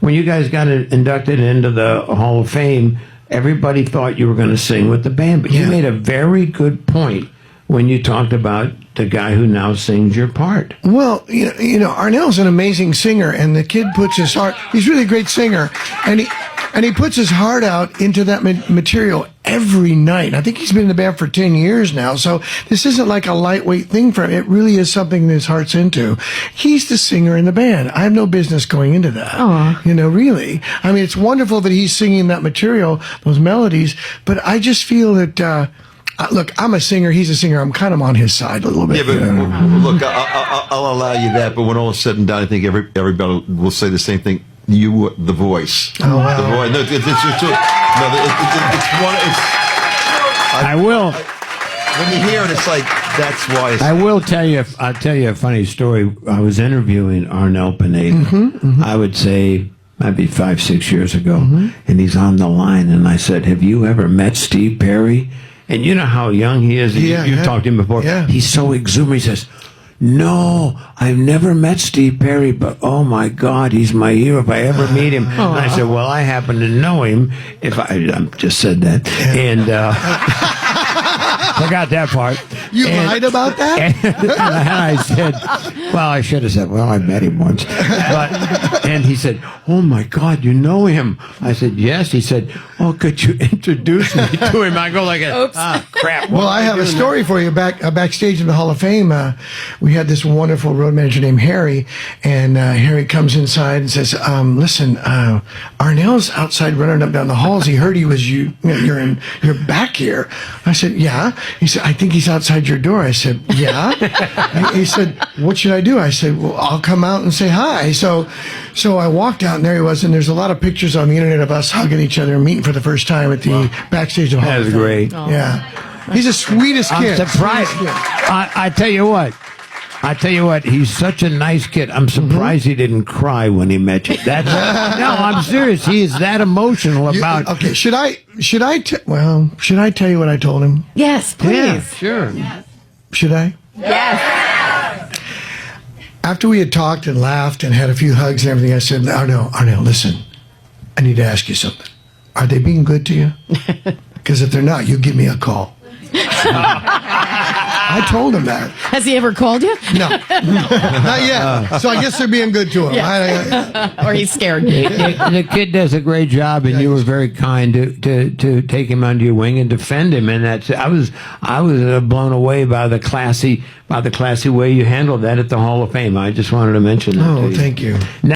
when you guys got inducted into the Hall of Fame, everybody thought you were going to sing with the band, but you made a very good point when you talked about the guy who now sings your part. Well, Arnell's an amazing singer, and the kid puts his heart. He's really a great singer, and he puts his heart out into that material every night. I think he's been in the band for 10 years now, so this isn't like a lightweight thing for him. It really is something that his heart's into. He's the singer in the band. I have no business going into that. Aww. Really. I mean, it's wonderful that he's singing that material, those melodies, but I just feel that, look, I'm a singer, he's a singer, I'm kind of on his side a little bit. Yeah, but look, I'll allow you that, but when all is said and done, I think everybody will say the same thing. You, the voice. Oh, wow. The voice. No, I will. When you hear it, it's like, that's why. I will tell you. I'll tell you a funny story. I was interviewing Arnel Pineda. I would say maybe 5-6 years ago, and he's on the line, and I said, "Have you ever met Steve Perry?" And you know how young he is. You've talked to him before. Yeah. He's so exuberant. He says, "No, I've never met Steve Perry, but oh my God, he's my hero if I ever meet him." And I said, "Well, I happen to know him." I just said that, and forgot that part. You lied about that? And I said, "Well, I should have said, well, I met him once." And he said, "Oh my God, you know him?" I said, "Yes." He said, "Oh, could you introduce me to him?" I go like, crap. Well, I have a story for you. Backstage in the Hall of Fame, we had this wonderful road manager named Harry, and Harry comes inside and says, "Listen, Arnell's outside running up down the halls. He heard you're back here." I said, "Yeah." He said, "I think he's outside your door." I said, "Yeah." He said, "What should I do?" I said, "Well, I'll come out and say hi." So I walked out, and there he was, and there's a lot of pictures on the internet of us hugging each other and meeting for the first time at the backstage of Hall That of was Fame. great. Yeah. He's the sweetest kid. I'm surprised. Sweetest kid. I tell you what. He's such a nice kid. I'm surprised he didn't cry when he met you. No, I'm serious. He is that emotional about. Okay, should I tell you what I told him? Yes, please. Yeah, sure. Should I? Yes. After we had talked and laughed and had a few hugs and everything, I said, Arnell, listen, I need to ask you something. Are they being good to you? Because if they're not, you give me a call. I told him that. Has he ever called you? No, not yet. So I guess they're being good to him. Or he's scared. The kid does a great job, and you were very kind to take him under your wing and defend him. And I was blown away by the classy way you handled that at the Hall of Fame. I just wanted to mention that. Oh, thank you. Now,